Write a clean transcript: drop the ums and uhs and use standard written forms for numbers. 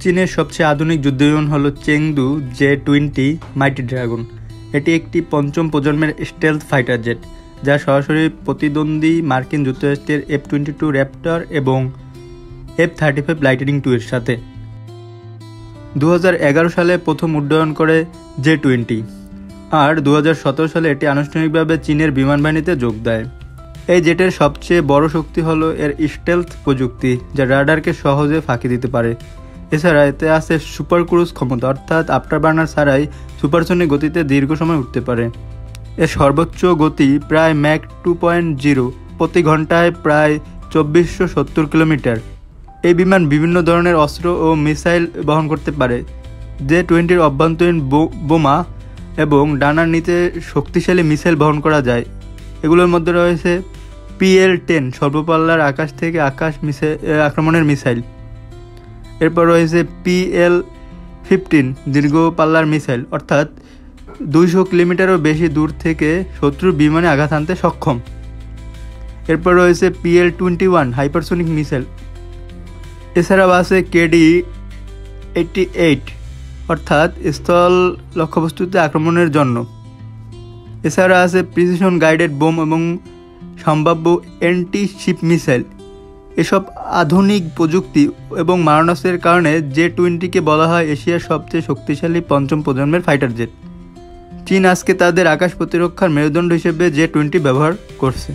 চীনের সবচেয়ে আধুনিক যুদ্ধবিমান হল চেংদু J-20 মাইটি ড্রাগন। এটি একটি পঞ্চম প্রজন্মের স্টেলথ ফাইটার জেট, যা সরাসরি প্রতিদ্বন্দ্বী মার্কিন যুক্তরাষ্ট্রের F-22 র্যাপটর এবং F-35 লাইটনিং II এর সাথে। 2011 সালে প্রথম উড্ডয়ন করে J-20 আর 2017 সালে এটি আনুষ্ঠানিকভাবে চীনের বিমান বাহিনীতে যোগ দেয়। এই জেটের সবচেয়ে বড় শক্তি হলো এর স্টেলথ প্রযুক্তি, যা রাডারকে সহজে ফাঁকি দিতে পারে। এছাড়া এতে আছে সুপার ক্রুজ ক্ষমতা, অর্থাৎ আফটার বার্নার ছাড়াই সুপারসনিক গতিতে দীর্ঘ সময় উঠতে পারে। এর সর্বোচ্চ গতি প্রায় ম্যাক 2.0, প্রতি ঘন্টায় প্রায় 2470 কিলোমিটার। এই বিমান বিভিন্ন ধরনের অস্ত্র ও মিসাইল বহন করতে পারে। J-20 অভ্যন্তরীণ বোমা এবং ডানার নিচে শক্তিশালী মিসাইল বহন করা যায়। এগুলোর মধ্যে রয়েছে PL-10 স্বল্পপাল্লার আকাশ থেকে আকাশ আক্রমণের মিসাইল। এরপর রয়েছে PL-15 দীর্ঘ পাল্লার মিসাইল, অর্থাৎ 200 কিলোমিটারও বেশি দূর থেকে শত্রুর বিমানে আঘাত হানতে সক্ষম। এরপর রয়েছে PL-21 হাইপারসোনিক মিসাইল। এছাড়াও আছে KD-88 অর্থাৎ স্থল লক্ষ্যবস্তুতে আক্রমণের জন্য। এছাড়া আছে প্রিসিশন গাইডেড বোম এবং সম্ভাব্য অ্যান্টি শিপ মিসাইল। এসব আধুনিক প্রযুক্তি এবং মারণাস্ত্রের কারণে J-20কে বলা হয় এশিয়ার সবচেয়ে শক্তিশালী পঞ্চম প্রজন্মের ফাইটার জেট। চীন আজকে তাদের আকাশ প্রতিরক্ষার মেরুদণ্ড হিসেবে J-20 ব্যবহার করছে।